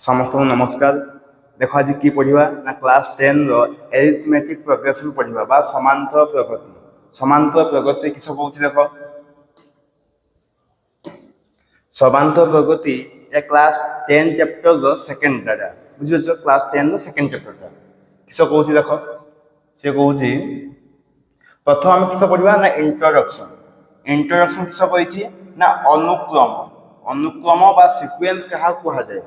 समस्त नमस्कार। देख आज कि पढ़ा ना क्लास 10 एरिथमेटिक प्रोग्रेसन पढ़ा बा समांतर प्रगति। समांतर प्रगति किस कौन देख समांतर प्रगति या क्लास 10 चैप्टर सेकेंड डाटा बुझे क्लास 10 सेकेंड चैप्टर किस कौन देख सी कौन प्रथम आम किस पढ़ा ना इंट्रोडक्शन। इंट्रोडक्शन किस कही ना अनुक्रम अनुक्रम बा सिक्वेन्स क्या कहुए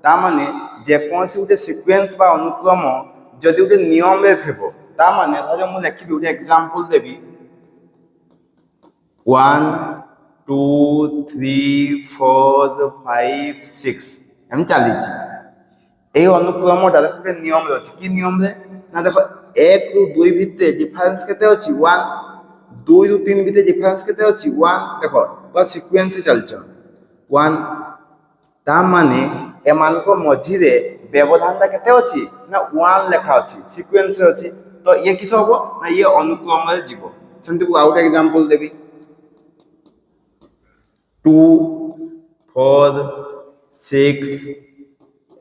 ताने जेकोसी गोटे सिक्वेन्स बा अनुक्रम जदि गोटे नियम रे थेबो ताने धर मु लिखिबि गोटे एग्जांपल देबी 1 2 3 4 5 6 एम चली ए अनुक्रमटा देख गोटे नियम रे अछि कि नियम रे ना देख 1 रु 2 भितर डिफरेंस केते अछि 1 2 रु 3 भितर डिफरेंस केते अछि 1 देख बा सिक्वेन्स चलछ 1 ता माने एमान को मझी रे व्यवधानटा केते अछि ना 1 लेखा अछि सीक्वेंस अछि तो ये किस होबो ना ये अनुक्रम रे जीवो सेमति को आउट एग्जांपल देबी 2 4 6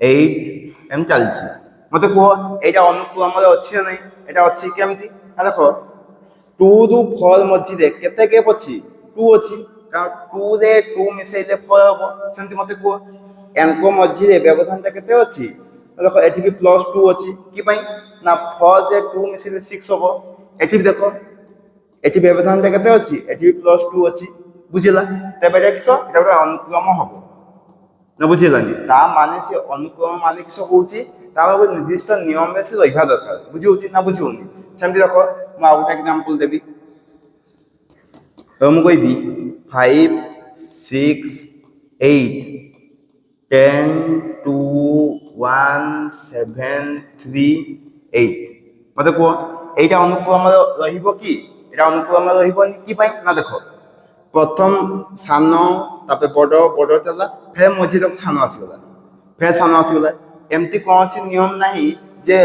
8 एम चलछि मते को एटा अनुक्रम रे अछि ना नहीं एटा अछि केमति ना देखो 2 रु 4 मझी रे केते गैप अछि 2 अछि कारण 2 रे 2 मिसेइले 4 होबो सेमति मते को एनको मझी रे व्यवधान केते अछि देखो एठी भी +2 अछि कि पई ना 4 जे 2 मिसिले 6 होबो एठी भी देखो एठी व्यवधान केते अछि एठी भी +2 अछि बुझिला तबे देखो एटा अनुक्रम होबो ना बुझिलानी ता माने से अनुक्रम माने किस होउची ता निर्दिष्ट नियम रे से रहिबा दरकार बुझि होउची ना बुझि होउनी सेमति देखो म आउट एग्जांपल देबी तो मु कहबी 5 6 8 10 2 1 7 3 8 मते को एटा अनुक्रम रहिबो कि एटा अनुक्रम रहिबोनी कि पई ना देखो प्रथम सानो तापे बड़ बड़ चला फेर मझी तक सानो आसीगला फेर सानो आसीगला एमती कोनसी नियम नाही जे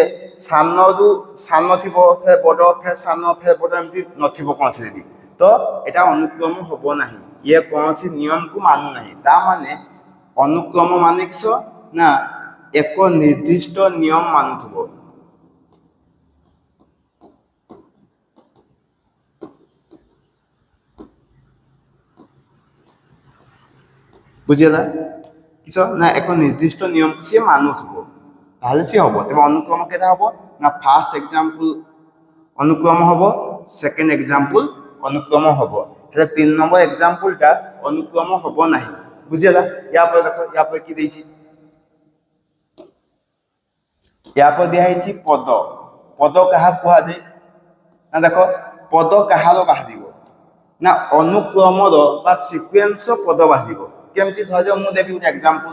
सानो रु सानो थिबो फेर बड़ फेर सानो फेर बड़ एमती नथिबो कोनसी भी तो एटा अनुक्रम होबो नाही ये कोनसी नियम को मानु नाही ता माने अनुक्रम माने किस ना एक निर्दिष्ट नियम मानुथबो बुझिला किस ना एक निर्दिष्ट नियम से मानुथबो ताले से होबो तबे अनुक्रम केटा होबो ना फर्स्ट एग्जांपल अनुक्रम होबो सेकंड एग्जांपल अनुक्रम होबो हेला 3 नंबर एग्जांपलटा अनुक्रम होबो नाही बुझिला या पर देखो या पर की देछि या पर दिया है पद पद कहा कुआ जाए ना देखो पद कहार बाहरिबो ना अनुक्रम रो बा सीक्वेंस पद बाहरिबो केमति धर मु देबी एक एग्जांपल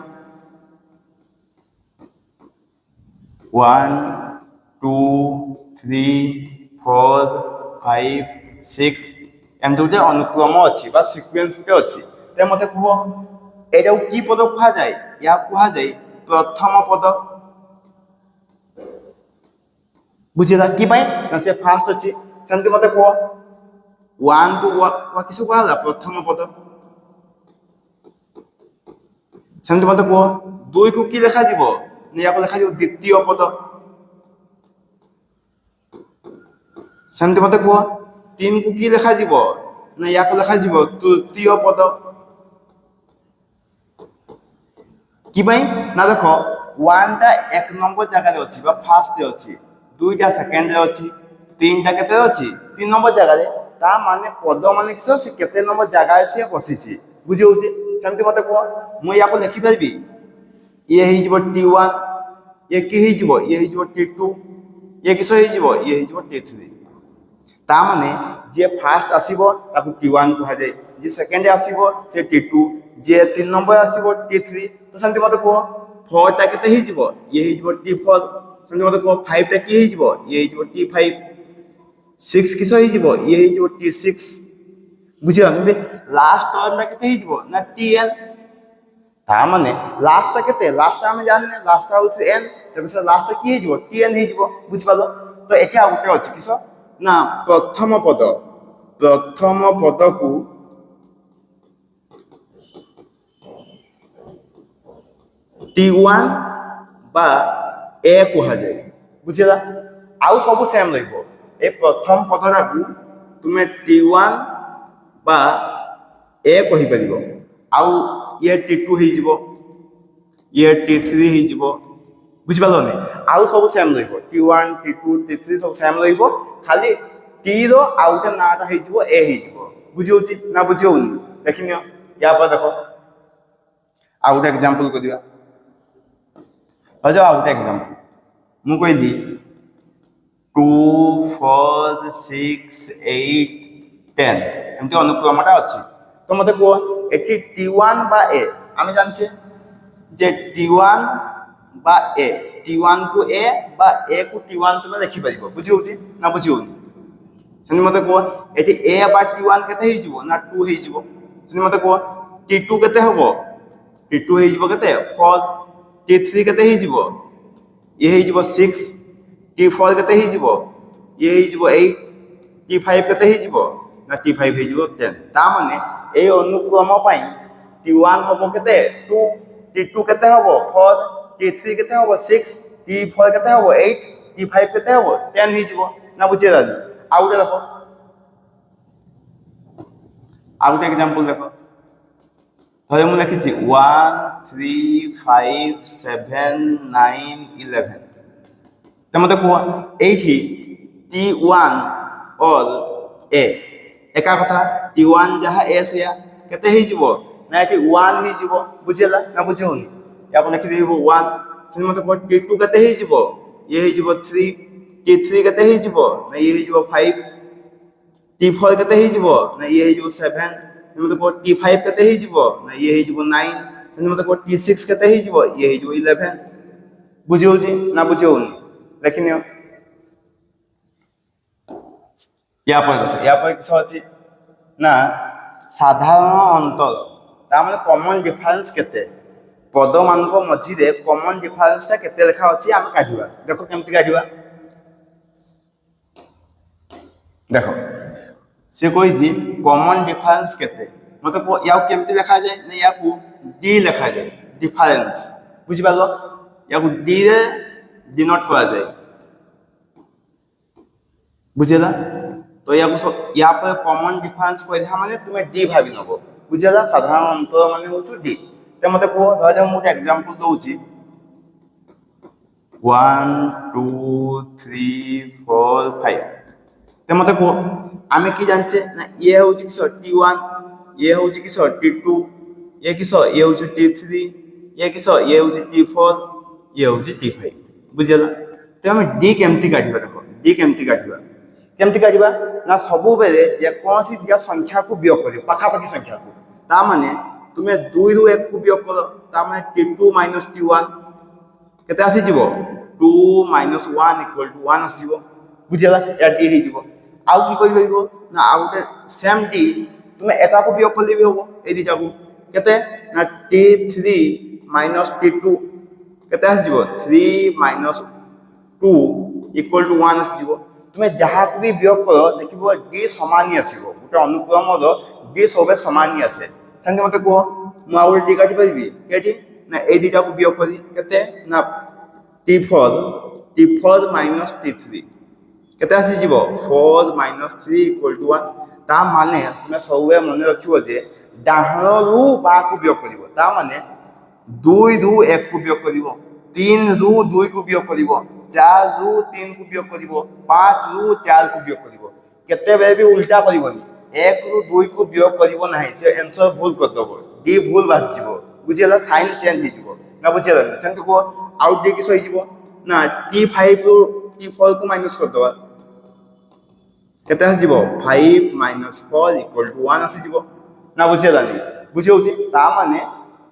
1 2 3 4 5 6 एम दुटे अनुक्रम अछि बा सीक्वेंस उटे अछि ते मते कुहो एटा की पद कुआ जाए या कुआ जाए प्रथम पद बुझिला कि पई ना से फास्ट अछि सेमति मते को 1 टू किस कहला प्रथम पद सेमति मते को 2 को की लिखा जीवो ने या को लिखा जीवो द्वितीय पद सेमति मते को 3 को की लिखा जीवो ने या को लिखा जीवो तृतीय पद कि पई ना देखो 1 टा एक नंबर जगह रे अछि बा फास्ट रे अछि 2 टा सेकंड रे अछि 3 टा केते अछि 3 नंबर जगह रे ता माने पद माने किस से केते नंबर जगह रे से बसिछि बुझि होउछि सेमति मते को मु या को लिखि परबी ये हि जीवो t1 ये की हि जीवो ये हि जीवो t2 ये किस हि जीवो ये हि जीवो t3 ता माने जे फास्ट आसीबो ताकू t1 कहा जाय जे सेकंड आसीबो से t2 जे 3 नंबर आसीबो t3 तो सेमति मते को 4 टा केते हि जीवो ये हि जीवो t4 सेमति मते को 5 टा की हि जीवो ये हि जीवो t5 6 किस हि जीवो ये हि जीवो t6 बुझिया ने लास्ट टर्म टा केते हि जीवो ना tn ता माने लास्ट टा केते लास्ट हम जानने लास्ट टा होछ n तबे से लास्ट टा की हि जीवो tn हि जीवो बुझ पालो तो एटा गुटे अछि किस ना प्रथम पद को t1 বা এ কুহযায় বুঝিলা আউ সবু সেম রহিব এই প্রথম পদটাকু তুমি T1 বা এ কহিপারিব আউ ইয়ে T2 হইଯିব ইয়ে T3 হইଯିব বুঝিপারনি আউ সবু সেম রহিব T1 T2 T3 সবু সেম রহিব খালি টি র আউটে নাটা হইଯିব এ হইଯିব বুঝি হউছি না বুঝি হউনি দেখিনিও ইয়া পর দেখো ଆଉ ଗୋଟେ ଏକ୍ସାମ୍ପଲ କରିବା ଆଉ ଗୋଟେ ଏକ୍ସାମ୍ପଲ ମୁଁ କହିଲି 2 4 6 8 10 ଏମିତି ଅନୁକ୍ରମଟା ଅଛି ତ ମତେ କୁହ ଏଠି T1 বা A ଆମେ ଜାଣିଛେ যে T1 বা A T1 କୁ A বা A କୁ T1 তুমি লেখি পারিব বুঝি হউছি না বুঝি হউনি ସେମିତି ମତେ କୁହ ଏଠି A বা T1 କେତେ ହେଇଯିବ ନା 2 ହେଇଯିବ ସେମିତି ମତେ କୁହ T2 କେତେ ହବ T2 ହେଇଯିବ କେତେ 4 T3 କେତେ ହେଇଯିବ ଇଏ ହେଇଯିବ 6 T4 କେତେ ହେଇଯିବ ଇଏ ହେଇଯିବ 8 T5 କେତେ ହେଇଯିବ ନା T5 ହେଇଯିବ 10 ତା ମାନେ এই অনুক্রম ପାଇଁ T1 হব কেতে 2 T2 কেতে হব 4 T3 কেতে হব 6 T4 কেতে হব 8 T5 কেতে হব 10 ହେଇଯିବ না বুঝিলা ଆଉ ଗୋଟେ ଦେଖ ଆଉ ଗୋଟେ एग्जांपल ଦେଖ ধরে ମୁଁ লেখিছি 1 3 5 7 9 11 তো মতে কুহ এইটি T1 और A एका कथा T1 जहा A से केते ही जीवो ना एटी 1 ही जीवो बुझिला ना बुझिउनी या अपन लिखि देबो 1 से मते को T2 केते ही जीवो ये ही जीवो 3 T3 केते ही जीवो ना ये ही जीवो 5 T4 केते ही जीवो ना ये ही जीवो 7 मते को T5 केते ही जीवो ना ये ही जीवो 9 मते को T6 केते ही जीवो ये ही जीवो 11 बुझिउजी ना बुझिउनी देखिनियो या पर किस अछि ना साधारण अंतर ता माने कॉमन डिफरेंस केते पद मानको मझी रे कॉमन डिफरेंस ता केते लेखा अछि हम काढिबा देखो केमति काढिबा देखो से कोई जी कॉमन डिफरेंस केते मतलब या केमति लिखा जाय ना या को डी लिखा जाय डिफरेंस बुझि पालो या को डी रे डिनोट करा जाय बुझिला तो या पर कॉमन डिफरेंस कहला माने तुमे डी भाबी नबो बुझिला साधारण अंतर माने होछु डी ते मते को धर मु एग्जांपल दोउची 1 2 3 4 5 ते मते को आमे की जानचे ना ये होची किस T1 ये होची किस T2 ये किस ये होची T3 ये किस ये होची T4 ये होची T5 बुझिला ते हम डी केमति काढिबा देखो डी केमति काढिबा केमति काढिबा ना सबु बेले जे कोनसी दिया संख्या को वियोग करियो पाखापाखी संख्या को ता माने तुमे 2 रु 1 को वियोग करो ता माने T2 - T1 केते आसी जिवो 2 - 1 = 1 आसी जिवो बुझिला या डी हे जिवो आउ की करि लइबो ना आउटे सेम डी तुमे एका को वियोग करले भी होबो ए दिटा को केते ना T3 - T2 केते आसी जिवो 3 - 2 = 1 आसी जिवो तुमे जहा को भी वियोग करो देखिबो डी समान ही आसीबो गोटे अनुक्रम रो डी सबे समान ही आसे संगे मते को मु आउ डी काटी परिबी केठी ना ए दिटा को वियोग करी केते ना T4 - T3 केते आसी जिवो 4 - 3 = 1 ता माने तुमे सबे मने रखिबो जे डाहनो रु बा को वियोग करिवो ता माने 2 रु 1 को वियोग करिवो 3 रु 2 को वियोग करिवो 4 रु 3 को वियोग करिवो 5 रु 4 को वियोग करिवो केते बे भी उल्टा करिवोनी 1 रु 2 को वियोग करिवो नाही से आंसर भूल कर दबो डी भूल बाजिबो बुझिला साइन चेंज हि जिवो ना बुझिला सेंत को आउट डी किस होई जिवो ना T5 रु T4 को माइनस कर दबा केते आसी जिवो 5 - 4 = 1 आसी जिवो ना बुझिला नि बुझिउची ता माने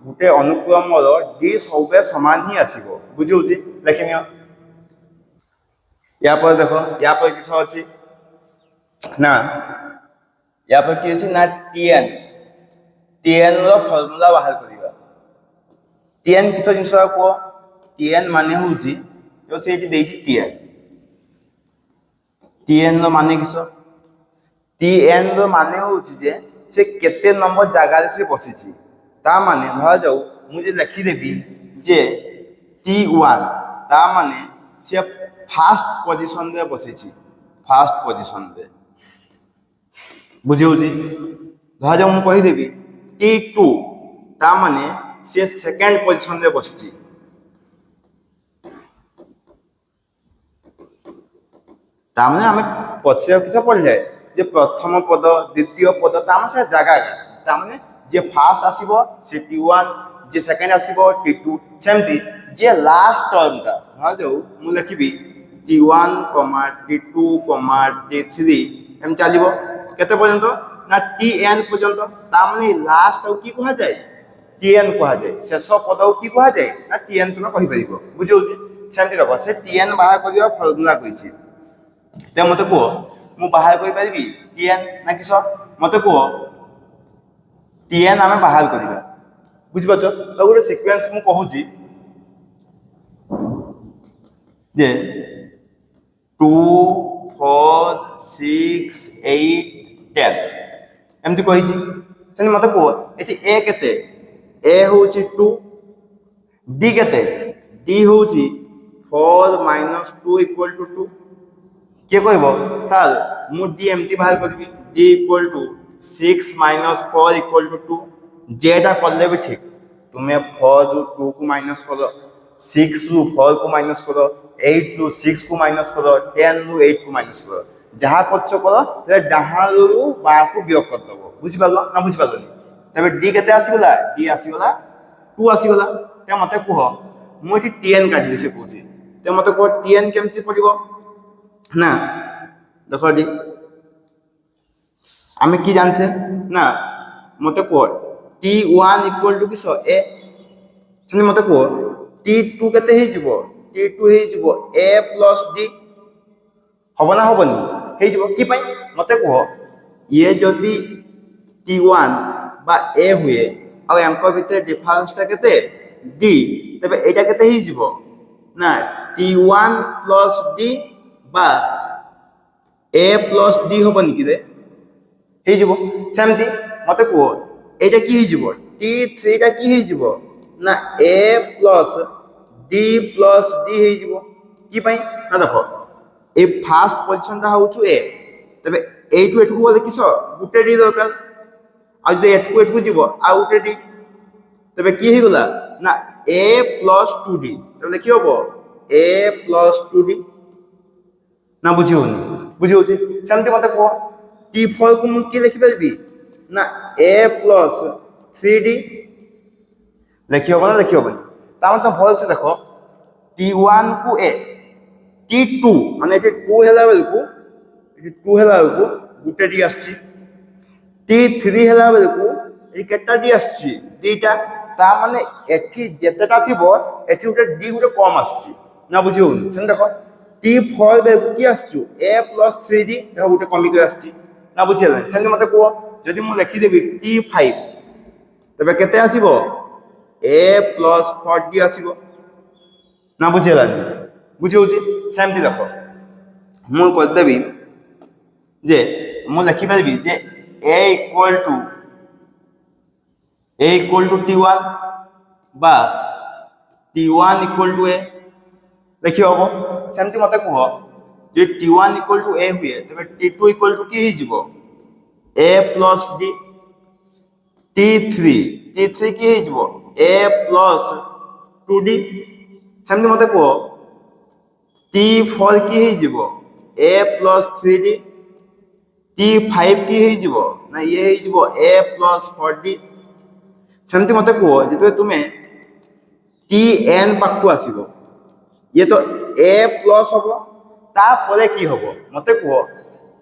गुटे अनुक्रम रो डी सबे समान ही आसीबो बुझिउची लेकिन या पर देखो या पर किस अछि ना या पर कि अछि ना Tn रो फार्मूला बाहर करिबा Tn किस जिंस को Tn माने होउची तो सेठी देछि Tn रो माने किस Tn रो माने होउची जे से केते नंबर जगह रे से बसिछि ता माने धरा जाऊ मु जे लिखि देबी जे T1 ତା ମାନେ ସେ ଫାର୍ଷ୍ଟ ପୋଜିସନରେ ବସିଛି, ଫାର୍ଷ୍ଟ ପୋଜିସନରେ। ବୁଝି ହେଉଛି? ଧରାଯାଉ ମୁଁ କହିଦେବି T2 ତା ମାନେ ସେ ସେକେଣ୍ଡ ପୋଜିସନରେ ବସିଛି। ତାମାନେ ଆମେ ପଛରେ କିସ ପଡ଼ିଯାଏ ଯେ ପ୍ରଥମ ପଦ ଦ୍ୱିତୀୟ ପଦ ତାମାନେ ସେ ଜାଗା, ତାମାନେ ଯିଏ ଫାର୍ଷ୍ଟ ଆସିବ ସେ T1, ଯିଏ ସେକେଣ୍ଡ ଆସିବ T2, ସେମିତି ଯିଏ ଲାଷ୍ଟ ଟର୍ମଟା ଧରାଯାଉ ମୁଁ ଲେଖିବି T1, T2, T3 ଏମିତି ଚାଲିବ କେତେ ପର୍ଯ୍ୟନ୍ତ ନା Tn ପର୍ଯ୍ୟନ୍ତ। ତାମାନେ ଲାଷ୍ଟ ଆଉ କି କୁହାଯାଏ Tn କୁହାଯାଏ, ଶେଷ ପଦକୁ କି କୁହାଯାଏ ନା Tn ତୁମେ କହିପାରିବ। ବୁଝିହେଉଛି? ସେମିତି ଦେଖ ସେ Tn ବାହାର କରିବା ଫର୍ମୁଲା କହିଛି, ତେବେ ମୋତେ କୁହ ମୁଁ ବାହାର କରିପାରିବି Tn ନା କିସ? ମୋତେ କୁହ Tn ଆମେ ବାହାର କରିବା। ବୁଝିପାରୁଛ? ତ ଗୋଟେ ସିକ୍ୱେନ୍ସ ମୁଁ କହୁଛି ଯେ 2, 4, 6, 8, 10 ଏମିତି କହିଛି। ସେମିତି ମୋତେ କୁହ ଏଠି A କେତେ? A ହେଉଛି 2, D କେତେ? D ହେଉଛି 4 - 2 = 2। କିଏ କହିବ ସାର୍ ମୁଁ D ଏମିତି ବାହାର କରିବି D = 6 - 4 = 2। ଯେଟା କଲେ ବି ଠିକ୍, ତୁମେ 4 ରୁ 2 କୁ ମାଇନସ୍ କର, 6 ରୁ 4 କୁ ମାଇନସ୍ କର, 8 ରୁ 6 କୁ ମାଇନସ୍ କର, 10 ରୁ 8 କୁ ମାଇନସ୍ କର, ଯାହା କରୁଛ କର, ଡାହାଣରୁ ବାଁକୁ ବିୟୋଗ କରିଦେବ। ବୁଝିପାରିଲ ନା ବୁଝିପାରିଲନି? ତେବେ D କେତେ ଆସିଗଲା? D ଆସିଗଲା 2 ଆସିଗଲା। ତେବେ ମୋତେ କୁହ ମୁଁ ଏଠି Tn କାଢ଼ିବି ସେ କହୁଛି, ତେବେ ମୋତେ କୁହ Tn କେମିତି ପଡ଼ିବ ନା ଦେଖ ଏଠି ଆମେ কি জানছে না মতে কুহ T1 = কিস A, সেମିତି মতে কুহ T2 কেতে হইଯିব? T2 হইଯିব A + D। হব না হবনি? হইଯିব কি পাই মতে কুহ ইয়ে যদি T1 বা A হুয়ে আর এঙ্ক ভিতরে ডিফারেন্সটা কেতে D, তবে এটা কেতে হইଯିব না T1 + D বা A + D হবনি কি রে? হইଯିব। সেମିତି মতে কুহ এইটা কি হইଯିব? T3 টা কি হইଯିব না A + D + D হইଯିব। কি পাই না দেখো এই ফার্স্ট পজিশনটা হচ্ছে A, তবে এইটু এটুকু বলে কিস গোটে D দরকার, আর যদি এটুকু এটুকু যাব আর গোটে D, তবে কি হয়ে গলা না A + 2D। তাহলে কি হব A + 2D না বুঝি হউনি? বুঝি হচ্ছে? সেମିତି মতে কুহ T4 କୁ ମୁଁ କିଏ ଲେଖିପାରିବି ନା A + 3D। ଲେଖି ହବ ନା ଲେଖି ହବନି? ତାମାନେ ତ ଭଲସେ ଦେଖ T1 କୁ A, T2 ମାନେ ଏଠି 2 ହେଲା ବେଳକୁ ଗୋଟେ D ଆସୁଛି, T3 ହେଲା ବେଳକୁ ଏଠି କେତେଟା D ଆସୁଛି? ଦିଟା। ତା ମାନେ ଏଠି ଯେତେଟା ଥିବ ଏଠି ଗୋଟେ D ଗୋଟେ କମ୍ ଆସୁଛି ନା ବୁଝି ହଉନି? ସେମିତି ଦେଖ T4 ବେଳକୁ কি ଆସୁଛୁ A + 3D, ଦେଖ ଗୋଟେ କମିକି ଆସିଛି না বুঝিলেন? সেମିତି মতে কুহ যদি ମୁଁ লেখিদেবি T5 তবে কেতে আসিব A + 4D আসিব না বুঝিলেন? বুঝি হচ্ছে? সেମିତି দেখ ମୁଁ କରିଦେବି যে ମୁଁ ଲେଖିପାରିବି যে A = T1 বা T1 = A লেখি হব। সেମିତି মতে কুহ যদি T1 = A হুয়ে তবে T2 = কি হইଯିব A + D। T3 কি হইଯିব A + 2D। সেମିତି মতে কুহ T4 কি হইଯିব A + 3D। T5 কি হইଯିব না ইয়ে হইଯିব A + 4D। সেମିତି মতে কুহ যেতবে তুমি Tn পাখু আসিব ইয়ে তো A প্লস হব, তারপরে কি হব মতে কুহ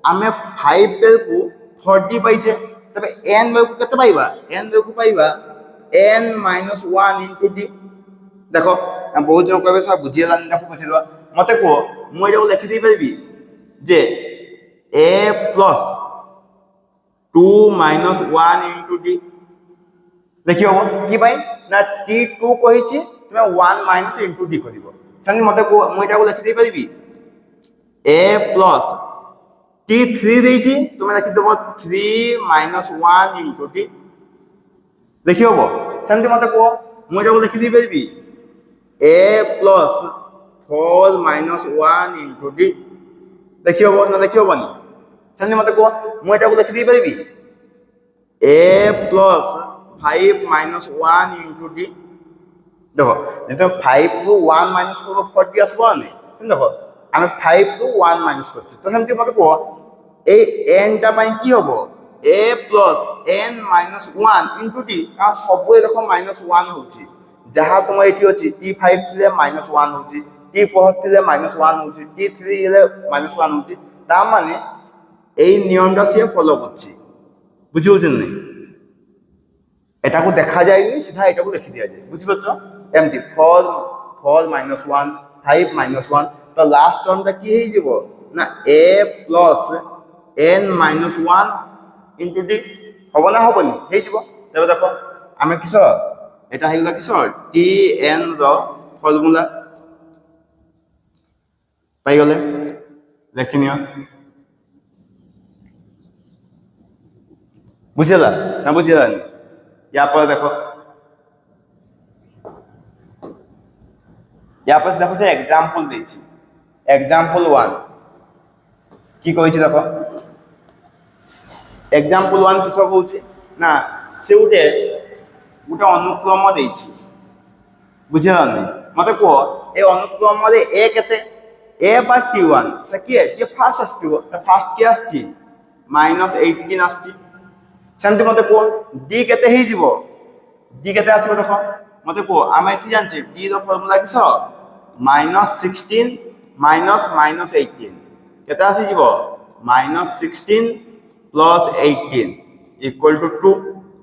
আমি 5 বেলকু 4D পাইছে, তবে n বেলকু কেতে পাইবা? n বেলকু পাইবা n - 1 * D। দেখো বহুত জন কবে স্যার বুঝিলানি, দেখো বুঝিল মতে কুহ মু এটা লেখি দেই পারিবি যে A + 2 - 1 * D লেখি হব কি পাই না T2 কইছি তুমি 1 - D করিব। সেମିତି মতে ମୁଁ ଏଟାକୁ ଲେଖି ଦେଇ ପାରିବି A + T3 ଦେଇଛି তুমি ଲେଖିଦେବ 3 - 1 * D ଲେଖି ହବ। ସେମିତି ମତେ କୁହ ମୁଁ ଏଟାକୁ ଲେଖି ଦେଇ ପାରିବି a plus 4 minus 1 into d দেখি হব না দেখি হবনি সেমনি মতে কো মু এটাকে লিখি দেই পারিবি a plus 5 minus 1 into d দেখো যেটা 5 রু 1 মাইনাস করব 40 আসবো না দেখো আমি 5 রু 1 মাইনাস করছি তো সেমতি মতে কো এই n টা পাই কি হবো a plus n minus 1 into d কারণ সবু এরকম -1 হচ্ছে যাহা তোমার এটি হচ্ছে t5 ଥିଲେ -1 হচ্ছে t4 ଥିଲେ -1 হচ্ছে t3 হলে -1 হচ্ছে তার মানে এই নিয়মটা সে ফলো করছে বুঝিউছেন না এটাকে দেখা যায়নি সিধা এটাকে লিখি দিয়া যায় বুঝিপাচ্ছ এমতি 4 4 -1 5 -1 তো লাস্ট টার্মটা কি হই যাব না a plus n minus 1 into d হব না হবনি হই যাব তবে দেখো আমি কিস এটা হইলা কিস tn র ফর্মুলা পাই গলে লিখি নিও বুঝলা না বুঝলা यहाँ पर देखो यहाँ पर देखो से एग्जाम्पल देছি एग्जाम्पल 1 কি কইছি দেখো एग्जाम्पल 1 কিস কইছি না সে উটে অনুক্রম দেইছি বুঝলা না মতে কো এই অনুক্রম রে a কেতে a বা t1 সে কি যে ফার্স্ট আসছিও ফার্স্ট কি আসছি -18 আসছি সেমতি মতে কো d কেতে হই যাব d কেতে আসবে দেখো মতে কো আমি কি জানছি d র ফর্মুলা কিস -16 -18 কেতে আসি যাব -16 plus 18 equal to 2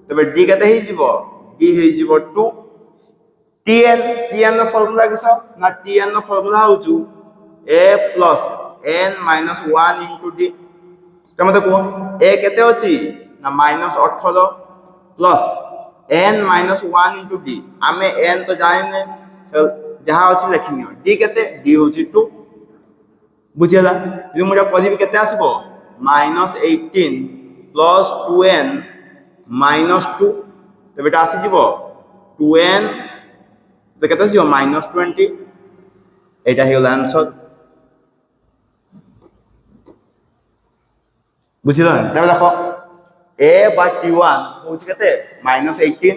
তবে d কেতে হই যাব d হই যাব 2 tn র ফর্মুলা কিস না tn র ফর্মুলা হউচু a plus n minus 1 into d তমতে কো a কেতে আছে না -18 plus n minus 1 into d আমি n তো জানি না যাহা আছে লিখি নিও d কেতে d হচ্ছে 2 বুঝলা যদি মোটা করিবি কেতে আসবো -18 plus 2n minus 2 তবে এটা আসি যাব 2n কেতে আসি যাব -20 এটা হলো आंसर বুঝলা তবে দেখো a বা t1 হচ্ছে কেতে -18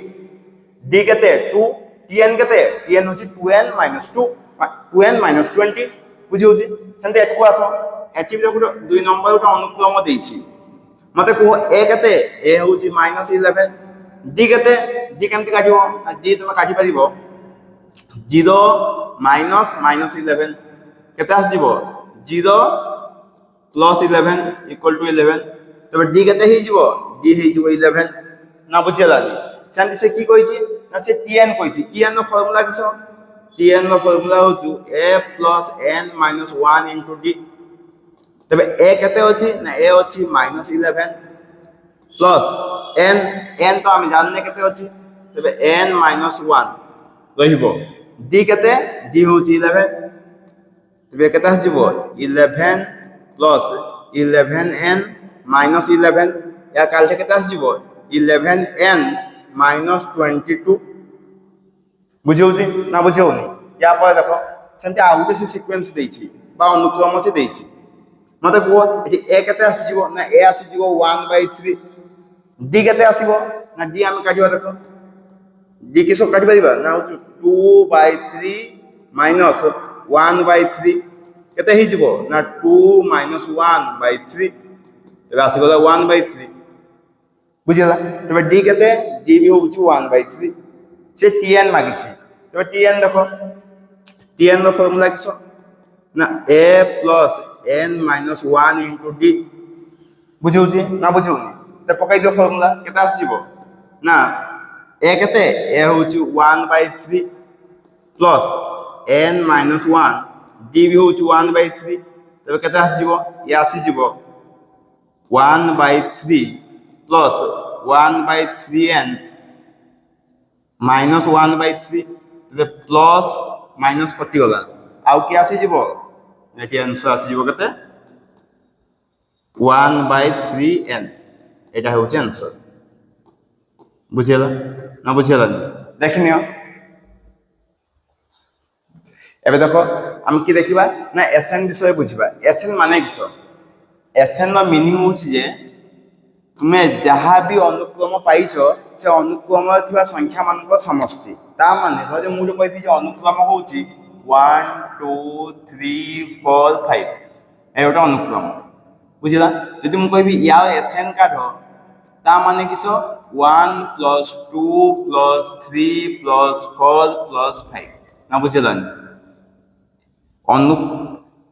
d কেতে 2 tn কেতে tn হচ্ছে 2n - 2 2n - 20 বুঝি হচ্ছে সেমতে এটকু আসো এটি দেখো 2 নম্বর ওটা অনুক্রম দেইছি মতে কো a কেতে a হচ্ছে -11 d কেতে d কেমতে কাটিব d তুমি কাটি পারিব 0 -11 কেতে আসিব 0 plus 11 equal to 11 তবে d কেতে হই যাব d হই যাব 11 না বুঝিলা নি সেন্টি সে কি কইছি না সে tn কইছি tn র ফর্মুলা কিস tn র ফর্মুলা হচ্ছে a plus n minus 1 into d তবে a কেতে আছে না a আছে -11 plus n তো আমি জানি কেতে আছে তবে n minus 1 রহিব d কেতে d হচ্ছে 11 তবে কেতে আসিব 11 plus 11n minus 11 या काल থেকে কেতে আসিব 11n minus 22 বুঝিউছি না বুঝিউনি ইয়া পরে দেখো সেমতি আউ বেশি সিকোয়েন্স দেইছি বা অনুক্রম সে দেইছি মতে কো এটি a কেতে আসিব না a আসিব 1/3 d কেতে আসিব না d আমি কাটিবা দেখো d কিসো কাটি পারিবা না হচ্ছে 2/3 minus 1/3 কেতে হই যাব না 2 minus 1/3 তবে আসি গলা 1/3 বুঝলা তবে d কেতে d বি হচ্ছে 1/3 সে tn মাগিছে তবে tn দেখো tn র ফর্মুলা কিস না a plus n minus 1 into d বুঝিউছি না বুঝিউনি তে পকাই দিও ফর্মুলা কেতে আসিব না a কেতে a হচ্ছে 1/3 plus n minus 1 d B হচ্ছে 1/3 তবে কেতে আসিব ই আসিব 1/3 plus 1/3n minus 1/3 তবে প্লাস মাইনাস কটি গলা আউ কি আসি যাব এটি आंसर আসি যাব কতে 1/3n এটা হচ্ছে आंसर বুঝলা না বুঝলা দেখি নিও এবে দেখো আমি কি দেখিবা না এসএন বিষয়ে বুঝিবা এসএন মানে কিস এসএন র মিনিং হচ্ছে যে তুমি যাহা বি অনুক্রম পাইছ সে অনুক্রম থিবা সংখ্যা মানক সমষ্টি তা মানে ধর মু যে কইবি যে অনুক্রম হচ্ছে 1 2 3 4 5 এই ওটা অনুক্রম বুঝলা যদি মু কইবি ইয়ার এসএন কাঢ় তা মানে kiss 1 plus 2 plus 3 plus 4 plus 5 না বুঝলানি অনু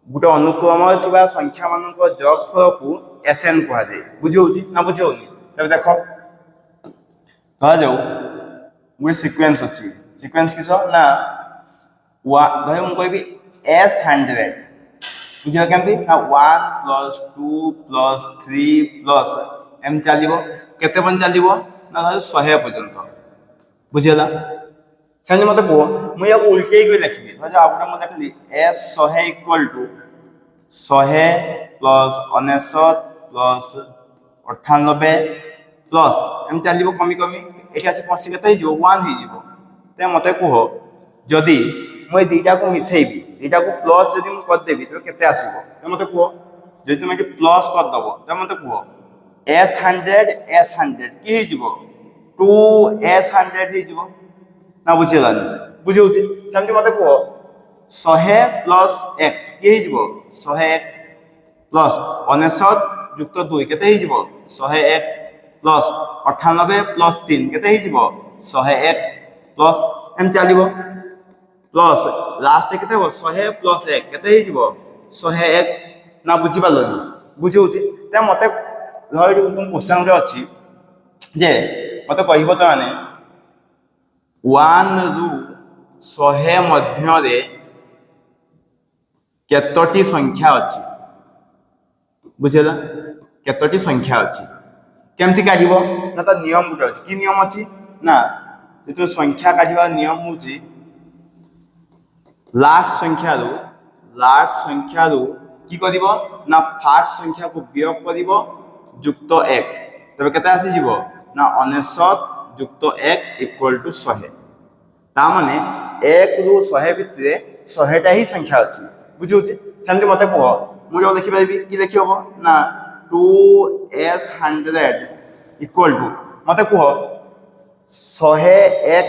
গোটে অনুক্রম থিবা সংখ্যা মানক যোগফলকু এসএন কুହାଯାଏ বুঝাଉଛି না ବୁଝାଉନି তবে দেখো ধরাଯାଉ ଗୋଟେ ସିକ୍ୱେନ୍ସ ଅଛି ସିକ୍ୱେନ୍ସ କିସ ନା ଧର ମୁଁ କହିବି S100 ବୁଝିବା କେମିତି ନା 1 ପ୍ଲସ୍ 2 ପ୍ଲସ୍ 3 ପ୍ଲସ୍ ଏମିତି ଚାଲିବ କେତେ ପର୍ଯ୍ୟନ୍ତ ଚାଲିବ ନା ଧର 100 ପର୍ଯ୍ୟନ୍ତ ବୁଝିଗଲା ସେମିତି ମତେ କୁହ ମୁଁ ୟାକୁ ଉଲ୍ଟେଇକି ଲେଖିବି ଧର ଆଉ ଗୋଟେ ମୁଁ ଲେଖିଲି S100 equal to 100 plus 99 plus 98 plus ଏମିତି ଚାଲିବ କମି କମି ଏଠି ଆସି ପହଞ୍ଚି କେତେ ହେଇଯିବ 1 ହେଇଯିବ ତେବେ ମତେ କୁହ ଯଦି ମୁଁ এই দুইটাକୁ মিশাইবি দুইটাକୁ প্লস যদি ମୁଁ କରିଦେବି ତେବେ କେତେ ଆସିବ ତେବେ ମତେ କୁହ ଯଦି তুমি এটি প্লস କରିଦେବ ତେବେ ମତେ କୁହ S100 কি ହେଇଯିବ 2S100 ହେଇଯିବ না ବୁଝିଗଲାନି ବୁଝଉଛି ସେମିତି ମତେ କୁହ 100 ପ୍ଲସ୍ 1 কি ହେଇଯିବ 101 ପ୍ଲସ୍ 99 ଯୁକ୍ତ 2 କେତେ ହେଇଯିବ 101 ପ୍ଲସ୍ 98 ପ୍ଲସ୍ 3 କେତେ ହେଇଯିବ 101 ପ୍ଲସ୍ ଏମିତି ଚାଲିବ प्लस लास्ट केते हो 100 प्लस 1 केते ही जीवो 101 ना बुझी पालोनी बुझौछि त मते धरि क्वेश्चन रे अछि जे मते कहिबो त माने 1 रु 100 मध्य रे केतोटी संख्या अछि बुझेला केतोटी संख्या अछि केमति काढिबो ना त नियम गुटे अछि की नियम अछि ना जेतो संख्या काढिबा नियम होछि लास्ट संख्या कि करिवो ना फास्ट संख्या को वियोग करिवो युक्त 1 तबे केते आसी जीवो ना 99 युक्त 1 इक्वल टू 100 ता माने 1 रु 100 भितरे 100 टा ही संख्या अछि बुझुछि सेमति मते कहो मु जो देखि पाइबी कि देखि होबो ना 2S100 इक्वल टू मते कहो 101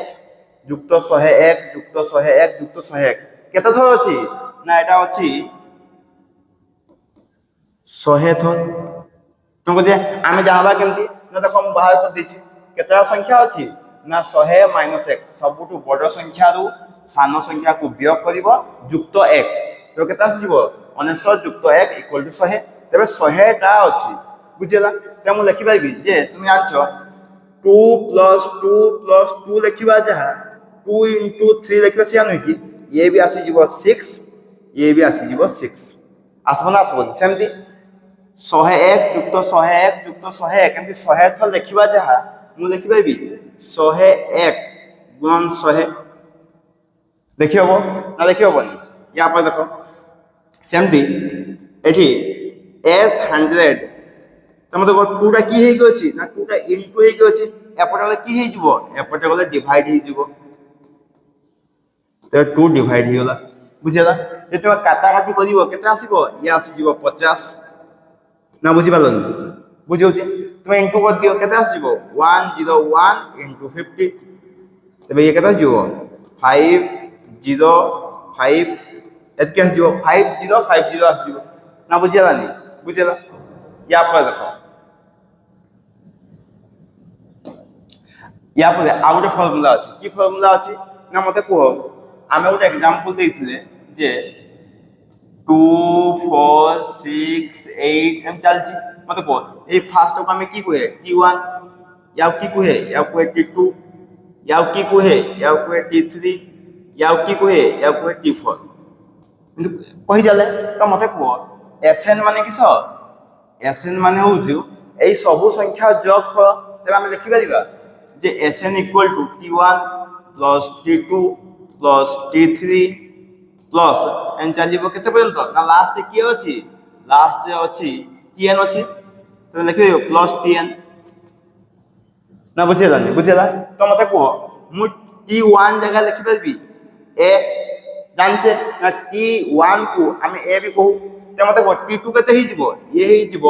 युक्त 101 युक्त 101 युक्त 101 केते थर अछि ना एटा अछि 100 थर तुमको जे आमे जानबा केमती ना देखो हम बाहर कर देछि केतरा संख्या अछि ना 100 - 1 सबुटु बड़ संख्या रु सान संख्या को वियोग करिवो युक्त 1 तो केता आसी जीवो 99 युक्त 1 इक्वल टू 100 तबे 100 टा अछि बुझिला त मु लिखि पाइबी जे तुम जानछो 2 + 2 + 2 लिखिबा जहा 2 * 3 लिखिबा सिया नै कि ये भी आसी जीवो 6 ये भी आसी जीवो 6 आसबो ना आसबो सेमती 101 युक्त 101 युक्त 101 केमती 100 थल लिखिबा जहा मु लिखि पाइबी 101 गुणन 100 देखि हबो ना देखि हबोनी या पर देखो सेमती एठी S100 तमे देखो 2 टा की हेइ गछि ना 2 टा इनटू हेइ गछि एपटे गले की हेइ जीवो एपटे गले डिवाइड हेइ जीवो तो 2 डिवाइड हो गला बुझेला जे तुम काटा काटी करिवो केते आसीबो या आसी जीवो 50 ना बुझि पालोनी बुझौछि तुम इनटू कर दियो केते आसीबो 101 * 50 तबे ये केते जीवो 505 एतके आसीबो 5050 आसीबो ना बुझेलानी बुझेला या पर देखो या पर आ गोटे फार्मूला अछि की फार्मूला अछि ना मते को आमे गोटे एग्जांपल देथिले जे 2 4 6 8 एम चलची मते को ए फास्ट को हमें की कहे T1 या की कहे या को T2 या की कहे या को T3 या की कहे या को T4 কিন্তু কহি যালে তো মতে কো Sn মানে কিস Sn মানে হউछु এই সবু সংখ্যা যোগফল তেবে আমি লিখি পারিবা যে Sn = T1 + T2 + T3 plus N चलिबो केते पर्यंत ना लास्ट की अछि लास्ट अछि Tn अछि तो लिखियो प्लस Tn ना बुझेला तो मते को मु T1 जगह लिखि परबी ए ଜାଣିଛେ ନା T1 କୁ ଆମେ A ବି କହୁ ତ ମତେ କହ T2 କେତେ ହେଇଯିବ ଇଏ ହେଇଯିବ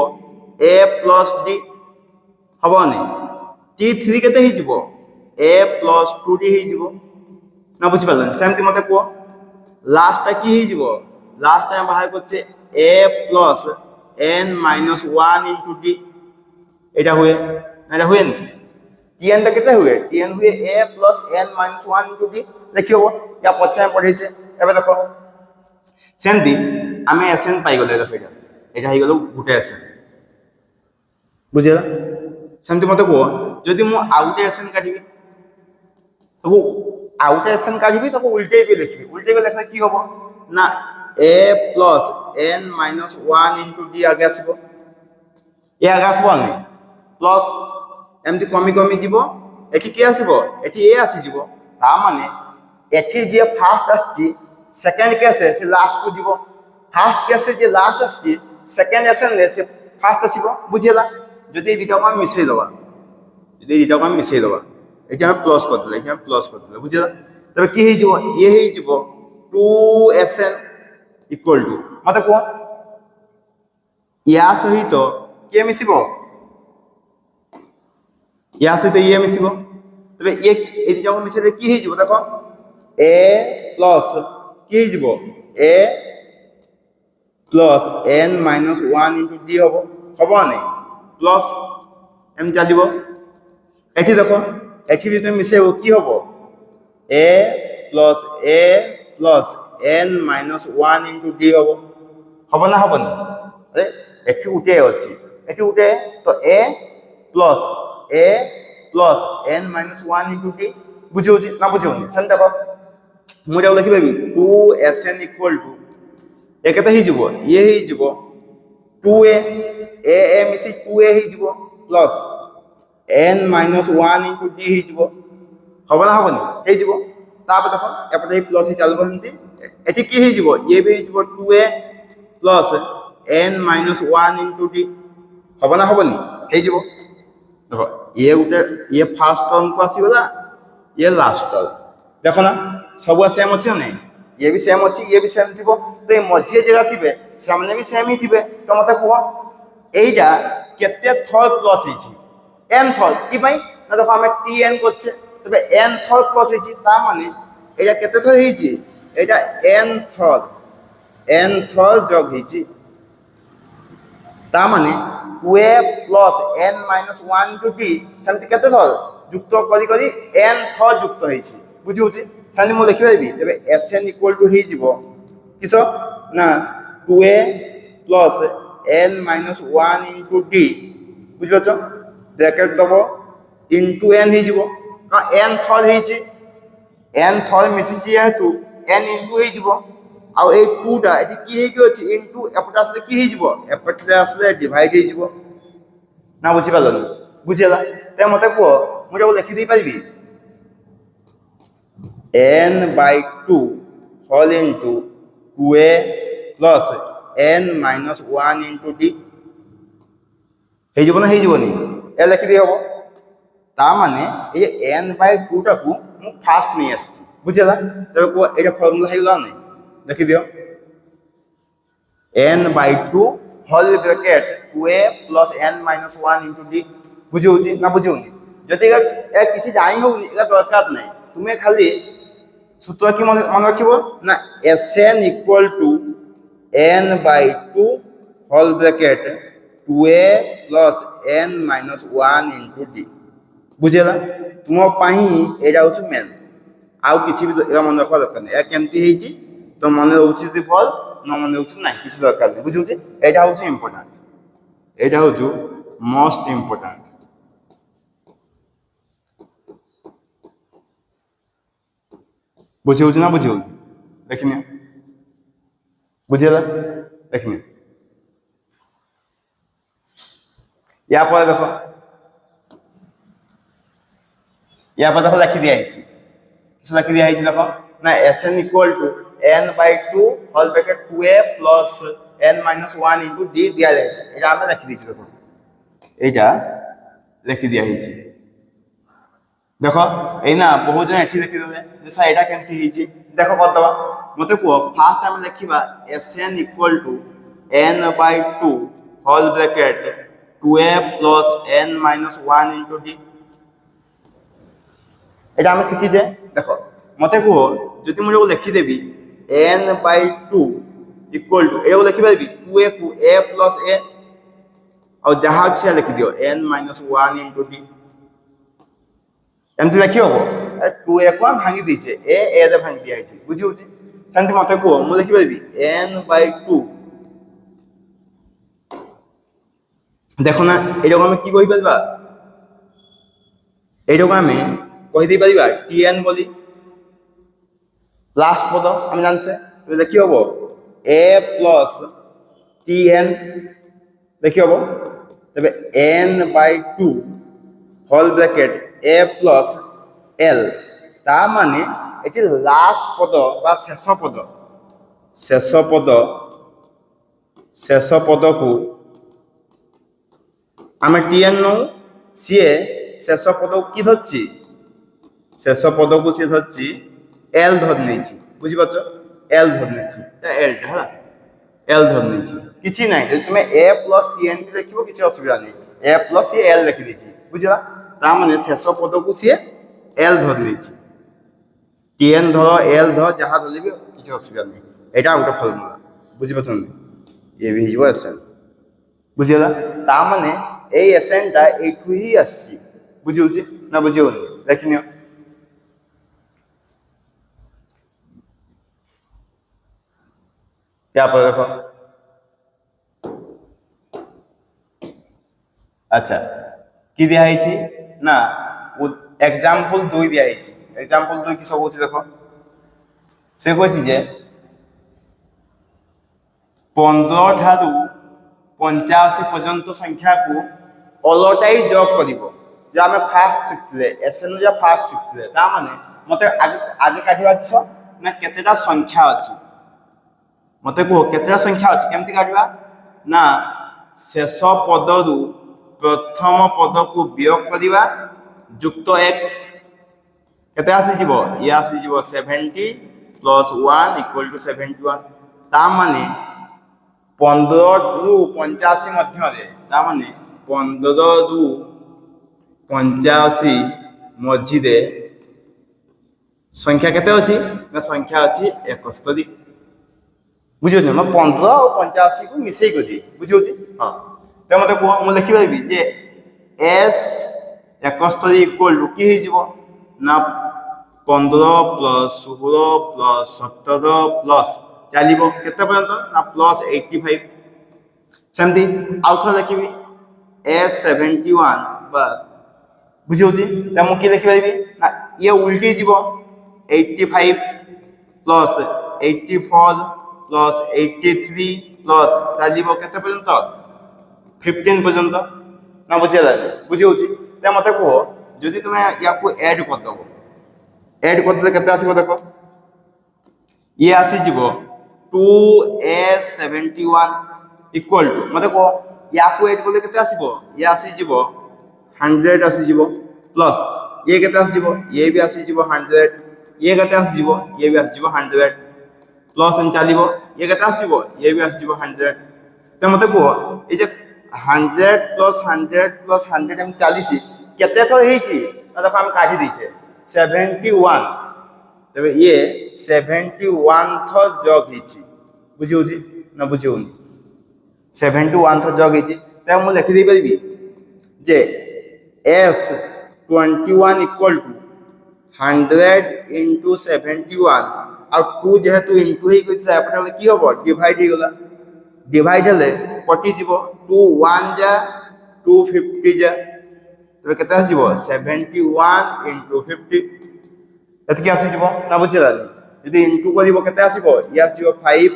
A ପ୍ଲସ୍ D ହବନି T3 କେତେ ହେଇଯିବ A ପ୍ଲସ୍ 2D ହେଇଯିବ ନା ବୁଝିପାରିଲନି ସେମିତି ମତେ କୁହ ଲାଷ୍ଟଟା କି ହେଇଯିବ ଲାଷ୍ଟ ଆମେ ବାହାର করছে A plus n minus 1 into D এটা हुए এটা हुएনি Tn টা কেতে हुए Tn हुए A plus n minus 1 into D দেখি হবো या পছে আমি পড়েছে এবে দেখো সেমতি আমি Sn পাই গলে দেখো এটা হই গলো গুটে Sn বুঝিলা সেমতি মতে কো যদি মু আউটে Sn কাটিবি তবু আউটে Sn কাটিবি তবু উল্টেই করে লেখলে কি হবো না A plus n minus 1 into D আগে আসব এ আগে আসব আমি প্লাস এমতি কমি কমি যাব এটি কি আসব এটি A আসি যাব তা মানে এটি যে ফার্স্ট আসছি সেকেন্ড কেসে সে লাস্ট কু যাব ফার্স্ট কেসে যে লাস্ট আসছি সেকেন্ড আসলে সে ফার্স্ট আসিব বুঝিলা যদি এই দুটাকে আমি মিশাই দেবা যদি এই দুটাকে আমি মিশাই দেবা এটা আমি প্লাস করে দিলে এটা আমি প্লাস করে দিলে বুঝিলা তবে কি হই যাব এ হই যাব 2Sn ইকুয়াল টু মতে কো ইয়া সহিত কে মিশিব ইয়া সহিত ইয়ে মিশিব তবে ইয়ে এই দুটাকে মিশাইলে কি হই যাব দেখো A প্লাস কি হই যাব A plus n minus 1 into D হবো নাই প্লাস এম চালিব এটি দেখো এটি যদি মিশাইব কি হবো A plus n minus 1 into D হবো না হবনি আরে এটি উঠে আছে এটি উঠে তো A plus n minus 1 into D বুঝিউছি না বুঝিউনি সেম দেখো মু এটা লিখি পাবি 2Sn ইকুয়াল টু এ কেতে হই যাব ইয়ে হই যাব 2A A মিশি 2A হই যাব plus n minus 1 into D হই যাব হবো না হবনি হই যাব তারপর দেখো এপটে এই প্লাস হি চালব হেনতি এটি কি হই যাব ইয়ে বি হই যাব 2A plus n minus 1 into D হবো না হবনি হই যাব দেখো ইয়ে উঠে ইয়ে ফার্স্ট টার্ম কো আসি গলা ইয়ে লাস্ট টার্ম দেখো না সব সেম আছে না ইয়ে বি সেম আছে ইয়ে বি সেম থিব তো এই মধ্যে জায়গা থিবে সামনে বি সেম হি থিবে তো মতে কুহ এইটা কেতে থর প্লাস হইছি n থর কি ভাই না দেখো আমি Tn করছে তবে n থর প্লাস হইছি তা মানে এটা কেতে থর হইছি এটা n থর যোগ হইছি তা মানে 2A plus n minus 1 into D সেমতি কেতে থর যুক্ত করি করি n থর যুক্ত হইছি বুঝিউছি সানি মু লিখি পাইবি তবে Sn ইকুয়াল টু হই যাব কিস না 2A plus n minus 1 into D বুঝিপাছ ব্র্যাকেট দব ইনটু n হই যাব কারণ n থর হইছি n থর মিশিছি যেহেতু n ইনটু হই যাব আর এই 2 টা এটি কি হই গেছে ইনটু এপটা আসলে কি হই যাব এপটা আসলে ডিভাইড হই যাব না বুঝি পারল বুঝিলা তাই মতে কো মু এটা লিখি দেই পারিবি n by 2 whole into 2A plus n minus 1 into D হই যাব না হই যাবনি এ লিখি দেই হবো তা মানে এই n by 2 টাকু মু ফার্স্ট নিয়ে আসছি বুঝিলা তবে কো এটা ফর্মুলা হই গলা নাই লিখি দিও n by 2 whole bracket 2A plus n minus 1 into D বুঝিউছি না বুঝিউনি যদি এ কিছু জানি হোনি এটা দরকার নাই তুমি খালি সূত্র কি মনে রাখিব না Sn equal to n by 2 whole bracket 2A plus n minus 1 into D বুঝিলা তোমার পাই এটা হচ্ছে মেন আউ কিছু বি এটা মনে রাখা দরকার নেই কেমতি হইছি তো মনে রହୁଛି যদি বল ন মনে রହୁଛି না কিছু দরকার নেই বুঝুছি এটা হচ্ছে ইম্পর্টেন্ট এটা হচ্ছে মোস্ট ইম্পর্টেন্ট বুঝিউছি না বুঝিউছি দেখিনি বুঝিলা দেখিনি ইয়া পরে দেখো ইয়া পরে দেখো লিখি দিয়া হইছি কিছু লিখি দিয়া হইছি দেখো না Sn equal to n by 2 whole bracket 2A plus n minus 1 into D দিয়া যাইছে এটা আমরা লিখি দিয়েছি দেখো এইটা লিখি দিয়া হইছি দেখো এই না বহু জন এটি লিখি দেলে যে স্যার এটা কেমতি হইছি দেখো কত দবা मते को फास्ट आम लिखा Sn equal to n/2 whole bracket 2a plus n minus 1 into d এটা আমি শিখিছে দেখো মতে কুহ যদি মু লিখিদেবি n/2 ইকুয়াল টু এটাকে লিখিপারি 2a কু a প্লস a আর যাহা আছে সেটা লিখিদিও n মাইনস 1 ইন্টু d এমতি লিখি হব 2a কু আমি ভাঙি দিয়েছে a রে ভাঙি দিয়া হয়েছে বুঝি হচ্ছে সেমতি মতে কুহ মু লিখিপারি n/2 দেখো না এরকম আমি কি কইপারিবা এইরকম আমি কইতে পারিবা tn বলি লাস্ট পদ আমি জানছে তাহলে কি হবো a প্লাস tn দেখি হবো তবে n/2 whole bracket a plus l তা মানে এটি লাস্ট পদ বা শেষ পদকু আমি tn নৌ সিয়ে শেষ পদক কি ধরছি শেষ পদকু সে ধরছি এল ধরে নিয়েছি বুঝিপারছ এল ধরে নিয়েছি এলটা হ্যাঁ এল ধরে নিয়েছি কিছু নাই যদি তুমি এ প্লস tn লিখব কিছু অসুবিধা নেই এ প্লস সি এল লিখে দিয়েছি বুঝলা তার মানে শেষ পদকু সে এল ধরে নিয়েছি tn ধর এল ধর যাহা ধরবি কিছু অসুবিধা নেই এটা গোটে ফর্মুলা বুঝিপারছ না এ বি হইব এসএন বুঝলা তার মানে এই এসএনটা এইঠু হি আসছে বুঝি হচ্ছে না বুঝি হউনি দেখি নিও यहाँ पर देखो अच्छा कि दिया ना एग्जाम्पल 2 दिया एग्जाम्पल 2 कि सब होची देखो से कहिछि जे 15 ठारू 85 पर्यंत संख्या को अलटाई जोग करिवो जे आमे फास्ट शिखले एसएन जे फास्ट शिखले ता माने मते आगे काढिबा किछ ना केतेटा संख्या अछि मते को केतेटा संख्या अछि केमति काढिबा ना शेष पदरु प्रथम पद को वियोग करिबा युक्त 1 केते आसी जीवो ये आसी जीवो 70 प्लस 1 इक्वल टू 71 ता माने 15 रु 85 मध्य रे ता माने 15 रु 85 मझी रे संख्या केते अछि ना संख्या अछि 71 बुझे मैं 15 और 85 को मिसई कर दी बुझे हाँ तो मत मुझे लिखिपारि जे एस 71 इक्वल टू कि ना 15 प्लस 16 प्लस 17 प्लस चलो केते पर्यंत ना प्लस 85 सेमती आउ थोड़ा लिखी एस 71 बुझे तो मुझे लिखिपारि ना ये उल्टी जीव 85 प्लस 84 प्लस 83 प्लस चलो केते पर्यंत 15 पर्यंत ना बुझेगा बुझे तो मत कह जदि तुम या एड करदेव एड करदे केते आसीबो देखो ये आसी जीवो 2s71 इक्वल टू मत कह या एड करदे केते आसीबो ये आसी जीवो 100 आसी जीवो प्लस ये केते आसी जीवो ये भी आसी जीवो 100 ये केते आसी जीवो ये भी आसी जीवो 100 प्लस एन चलो ये केते आसीबो ये भी आसीबो 100 तो मत कह ये 100 प्लस 100 एम चलीसी केते थर हेची देखो हम काटी दीचे 71 तबे ये 71 थर जग हेची बुझिउची ना बुझिउनी 71 थर जग हेची त हम लिखि दे परबी जे s21 इक्वल टू 100 into 71 और 2 जेहेतु इनटू ही कइसा एपटे की होबो डिवाइड हे गेला डिवाइड हले कटि जीवो 2 1 जा 250 जा तबे केते आसीबो 71 into 50 एत के आसी जीवो ना बुझिला यदि इनटू करिवो केते आसीबो ये आसीबो 5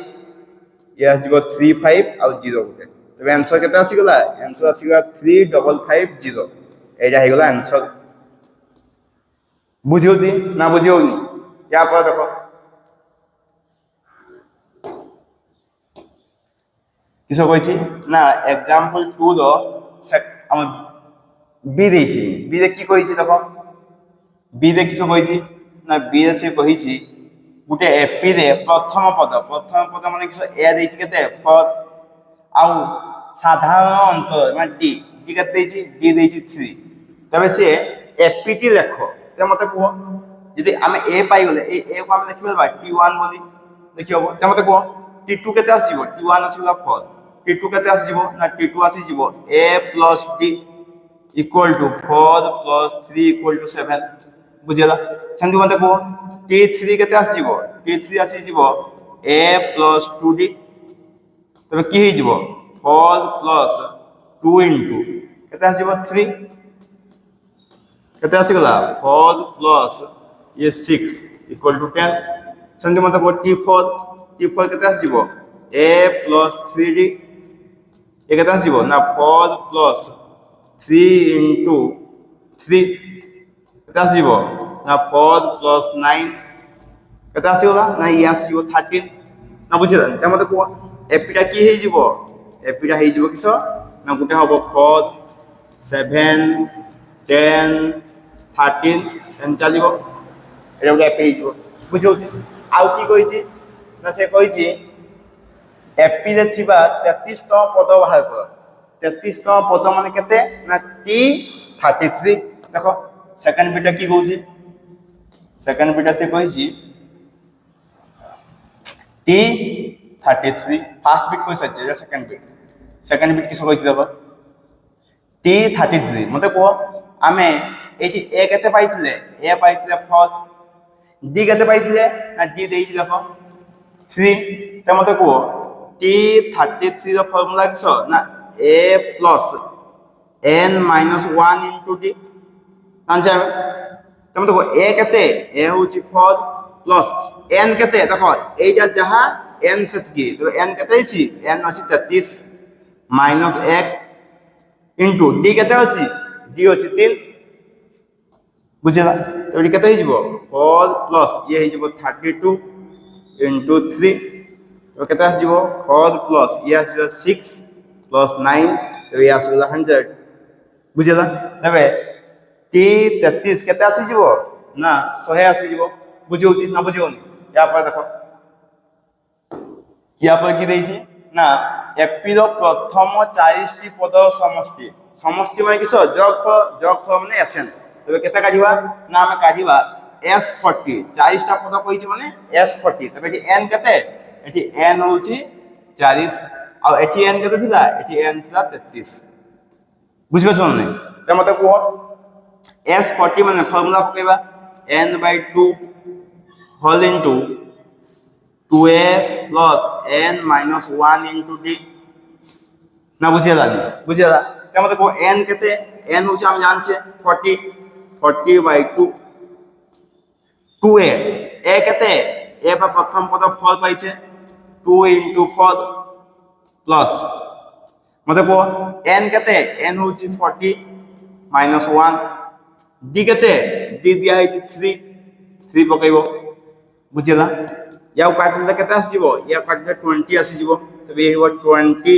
ये आसीबो 35 और 0 गुटे तबे आंसर केते आसी गेला आंसर आसी गेला 3550 एटा हे गेला आंसर बुझियोजी ना बुझियोनी या पर देखो किसो कहिछि ना एग्जांपल 2 रो हम बी देछि बी रे की कहिछि देखो बी रे किसो कहिछि ना बी रे से कहिछि গোটে এপি রে প্রথম পদ মানে কি এ দেইছি কেতে পদ আউ সাধারণ অন্তর মানে ডি ডি কেতে দেইছি ডি দেইছি 3 তবে সে এপিটি লেখ তে মতে কুহ যদি আমি এ পাই গলে এই এ কো আমি লিখি পারবা টি1 বলি লিখি হবো তে মতে কুহ টি2 কেতে আসিব টি1 আসিলা পদ টি2 কেতে আসিব না টি2 আসিব a plus d equal to 4 plus 3 equal to 7 বুঝিলা সেমতি মতে কুহ টি3 কেতে আসিব টি3 আসিব a plus 2d তবে কি হয়ে যাব 4 plus 2 into কেতে আসিব 3 কেতে আসিগলা 4 plus ये 6 equal to 10 সেমতি মতে কুহ টি4 কেতে আসিব a plus 3d ये केते आसीबो ना 4 plus 3 into 3 केते आसीबो ना 4 plus 9 केते आसीबो ना ये आसीबो 13 ना बुझिला त मते को एपिटा की हेइ जिवो एपिटा हेइ जिवो किसो ना गुटे हबो 4 7 10 13 एन चलिबो एटा गुटे एपि हेइ जिवो बुझौ आउ की कहिछि ना से कहिछि एपी रे थिबा 33 पद बाहर कर 33 पद माने केते ना टी 33 देखो सेकंड बिटा की कहूची सेकंड बिटा से कहिची टी 33 फर्स्ट बिट कोइ सच्चे जे सेकंड बिट किस कहिची देखो टी 33 मते को आमे एठी ए केते पाइथिले ए पाइथिले 4 डी केते पाइथिले ना डी देइची देखो 3 ते मते को T33 ର ଫର୍ମୁଲା କିସ ନା a plus n minus 1 into d ଜାଣିଛ ଆମେ ତମେ ଦେଖ a କେତେ a হচ্ছে 4 plus n কেতে দেখো এইটা যাহা n সেতকি তো n কেতে হইছি n হচ্ছে 33 minus 1 into d কেতে হচ্ছে d হচ্ছে 3 বুঝলা তো এটি কেতে হইଯିବ 4 plus ये হইଯିବ 32 into 3 तो केते आसीब 4 प्लस ये आसीब 6 प्लस 9 तो ये आसीब 100 बुझला तबे टी 33 केते आसी जीवो ना 100 आसी जीवो बुझौची ना बुझौनी या पर देखो या पर की देइची ना एपी रो प्रथम 40 टी पद समष्टि समष्टि माने किस जग माने एसएन तबे केते काढिबा ना हम काढिबा s40 40 टा पद कहिची माने s40 तबे कि n केते एठी n होची 40 आ एठी n केते थिला एठी n थिला 33 बुझबे छन नै त मते को s40 माने फार्मूला पकेबा n/2 whole into 2a plus n minus 1 into d ना बुझिला त मते को n केते n होची हम जानछे 40/2 2a a केते a पर प्रथम पद 4 पाइछे 2 into 4 plus मते को n केते n होची 40 minus 1 d केते d दिया है 3 पकाइबो बुझिला या काटले केते आसीबो या काटले 20 आसीबो तबे हेबो 20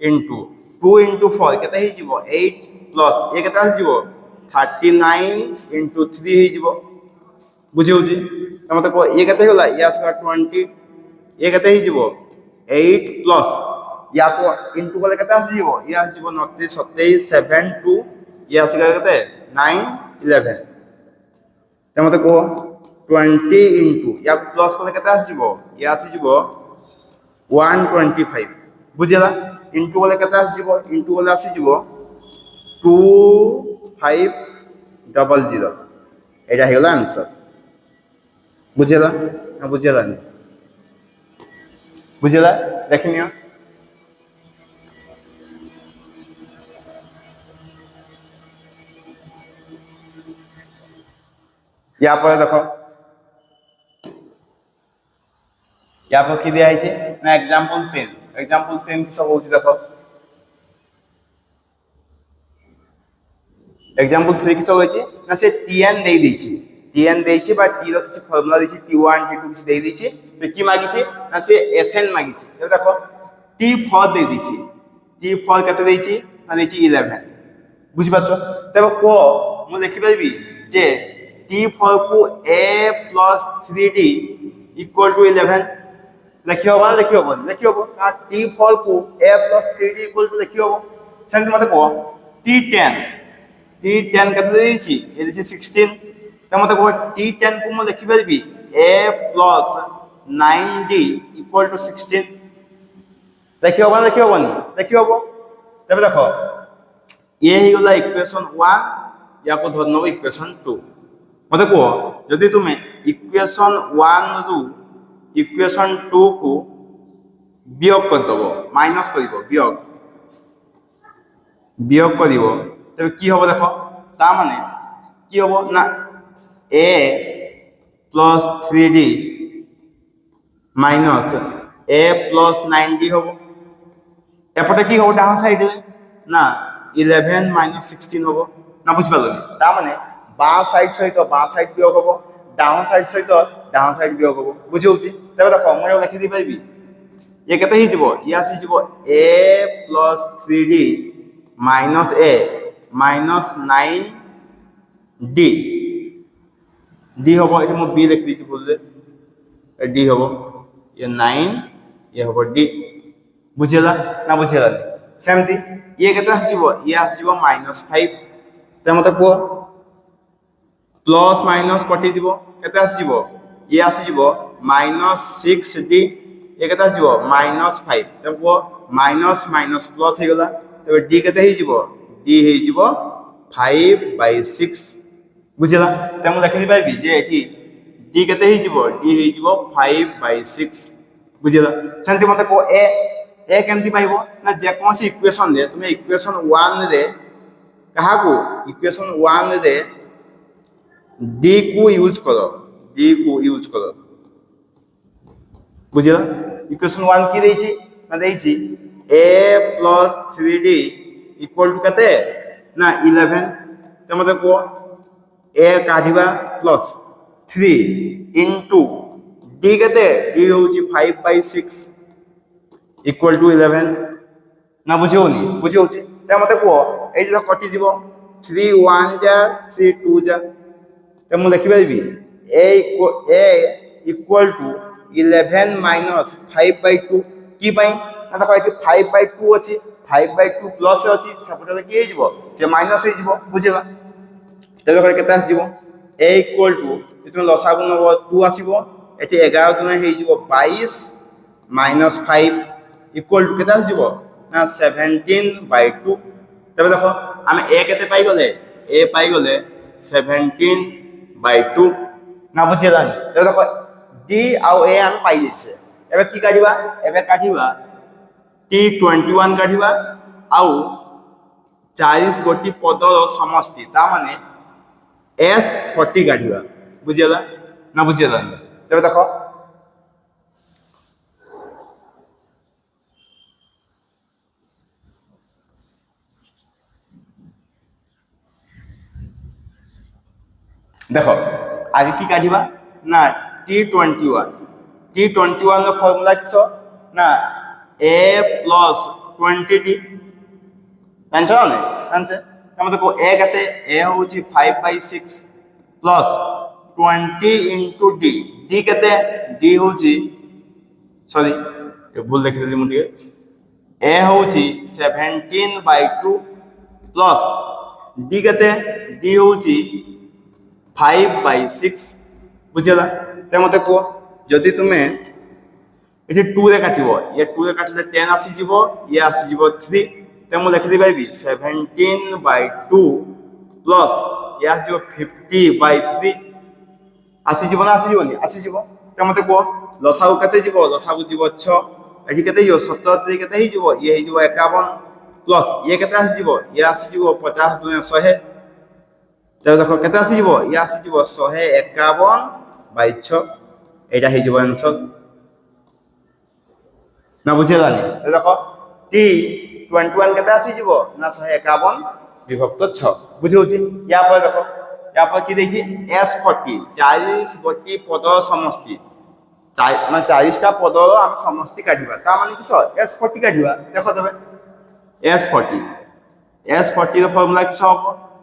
into 2 into 4 केते हेजिबो 8 plus ये केते आसीबो 39 into 3 हेजिबो बुझिउजी मते को ये केते होला या आसीबो 20 ये केते हेजिबो 8 plus या को into कोले केते आसीबो ये आसीबो 29 27 7 2 ये आसीगा केते 9 11 त मते को 20 into या प्लस कोले केते आसीबो ये आसीबो 125 बुझिला into कोले केते आसीबो into कोले आसीबो 2500 एटा हेला आंसर बुझिला ना बुझिला नहीं बुझिला देखनियो यहाँ पर देखो यहाँ पर कि दिया है ना एग्जांपल 10 सब होची देखो एग्जांपल 3 कि सब होची ना से tn दे दैछि tn देछि बा t रो किछ फार्मूला दैछि t1 t2 किछ दे दैछि तो की मागिछि ना से sn मागिछि तो देखो t4 दे दैछि t4 कते दैछि ना दैछि 11 बुझि पाछो तबे को मु देखि परबी जे T4 को a plus 3d equal to 11 लिखि होबा लिखि होबो लिखि होबो का t4 को a plus 3d equal to लिखि होबो सेंट मते को t10 केते देछि ए देछि 16 त मते को t10 को म लिखि परबी a plus 9d equal to 16 लिखि होबा लिखि होबो तबे देखो ये ही गला इक्वेशन 1 या को धरनो इक्वेशन 2 मते को जदि तुमे इक्वेशन 1 रु इक्वेशन 2 को वियोग कर दबो माइनस करिवो वियोग करिवो तबे की होबो देखो ता माने की होबो ना a plus 3d minus a plus 9d होबो एपटे की होबो डाउन साइड रे ना 11 minus 16 होबो ना बुझ पालो ता माने बा साइड सहित बा साइड वियोग होबो डाउन साइड सहित डाउन साइड वियोग होबो बुझौची तबे देखो म लिखि दी पाइबी ये केते ही जिवो या सी जिवो a plus 3d minus a minus 9d d होबो एठी म b लिख दी छि बोलले d होबो ये 9 ये होबो d बुझेला ना बुझेला सेमती ये केते आसीबो ये आसीबो -5 त मते को प्लस माइनस कटि दिबो केते आसीबो ये आसीबो -6d ये केते आसीबो -5 त को माइनस माइनस प्लस हे गला तबे d केते ही जिवो d हे जिवो 5/6 बुझिला त हम लिखि पाइबी जे एठी d केते ही जिवो d हे जिवो 5/6 बुझिला सेंति मते को ए केमति पाइबो ना जे कोनसी इक्वेशन दे तुमे इक्वेशन 1 रे कहा को इक्वेशन 1 रे d को यूज करो बुझिला इक्वेशन 1 की देछि ना देछि a plus 3d equal to कते ना 11 त मते को a काढिबा प्लस 3 into d कते d होछि 5/6 equal to 11 ना बुझियोछि त मते को ए जे कटि जीवो 3 1 जा 3 2 जा त मु लिखि पाइबी a equal to 11 minus 5/2 की पई ना देखो एठी 5/2 अछि 5/2 प्लस अछि सेपटे की हे जिवो जे माइनस हे जिवो बुझिला त देखो केते आस जिवो a equal to इतने लसागु नबो 2 आसीबो एठी 11 दुने हे जिवो 22 minus 5 equal to केते आस जिवो ना 17/2 तबे देखो हम a केते पाई गले a पाई गले 17/2 ना बुझिला त देखो d आउ a हम पाई जेछे एबे की काढिबा एबे काढिबा t21 काढिबा आउ 40 गोटी पदर समष्टि ता माने s40 काढिबा बुझिला ना बुझिला तबे देखो देखो आगे की काढिबा ना t21 नो फार्मूला किसो ना a plus 20d जानछो ने जानछे तमते को a कते a होची 5/6 plus 20 into d कते d होची सॉरी ये भूल देख देली मुटिए a होची 17/2 plus d कते d होची 5/6 बुझला ते मते को जदि तुमे एठी 2 रे काटिबो ये 2 रे काटले 10 आसी जिवो ये आसी जिवो 3 ते मु लिखि दिबाइबी 17/2 प्लस ये आसी जिवो 50/3 आसी जिवो ना आसी जिवो ते मते को लसागु कते जिवो लसागु जिवो 6 एठी कते जिवो 77 कते ही जिवो ये ही जिवो 51 प्लस ये कते आसी जिवो ये आसी जिवो 50 दुने 100 तो देखो केते आसी जिवो ये आसी जिवो 151/6 एटा हे जिवो आंसर ना बुझेला नि तो देखो t21 केते आसी जिवो ना 151 विभक्त 6 बुझौछि या पर देखो या पर की देखि s40 40 गोटी पद समष्टि ना 40 टा पद हम समष्टि काढिबा ता माने किस s40 काढिबा देखो तबे s40 रो फार्मूला किस हो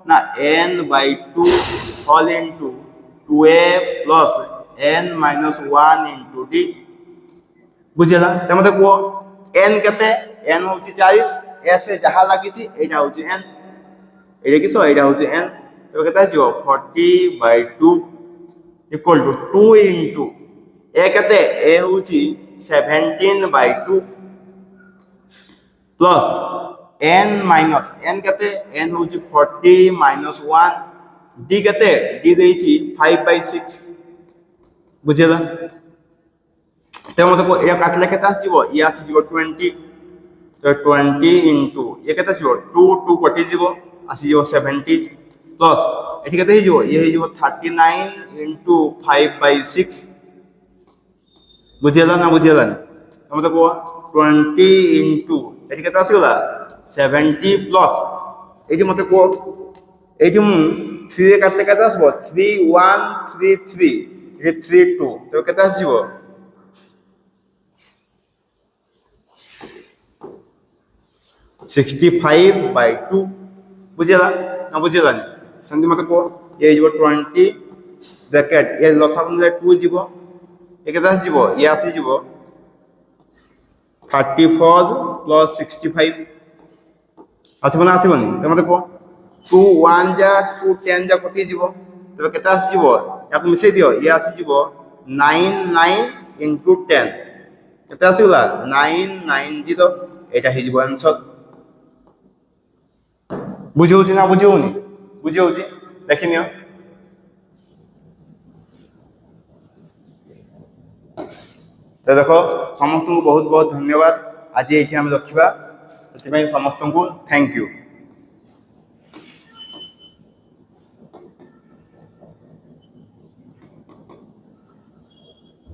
ना n/2 whole into 2a plus n minus 1 into d বুঝিলা তে মতে কো n কেতে n হচ্ছে 40 s এ যাহা লাগিছি এটা হচ্ছে n এটা কিছো এটা হচ্ছে n তো কেতে আসিও 40/2 equal to 2 into a কেতে a হচ্ছে 17/2 plus n minus n কেতে n হচ্ছে 40 minus 1 d কেতে d দেইছি 5/6 বুঝিলা তেমন মতো এটা কাটলে কেতে আসিব ই আসিব 20 তো 20 into এ কেতে আসিব 2 2 কটি যাব আসিব 70 প্লাস এটি কেতে হইব ই হইব 39 into 5/6 বুঝিলা না বুঝিলা তোমরা কো 20 into এটি কেতে আসিবলা 70 প্লাস এটি মতে কো এটি মু 3 এ কাটলে কেতে আসব 3133 এটি 32 তো কেতে আসিব 65/2 বুঝিলা না বুঝিলা সেমতি মতে কো এ হইব 20 ব্র্যাকেট এ লসাগু নে 2 দিব এ কেতে আসিব এ আসিব 34 plus 65 আসিব না আসিবনি তোমাদের কো 2 1 যা 2 10 যা কটি যাব তবে কেতে আসিব ইয়াক মিশাই দিও ই আসিব 99 into 10 কেতে আসিবলা 990 এটা হইব आंसर বুঝিউছি না বুঝিউনি বুঝিউছি দেখি নিও তো দেখো সমস্ত বহুত বহুত ধন্যবাদ আজ এইটি আমি রখিবা সেটি সমস্ত থ্যাংক ইউ।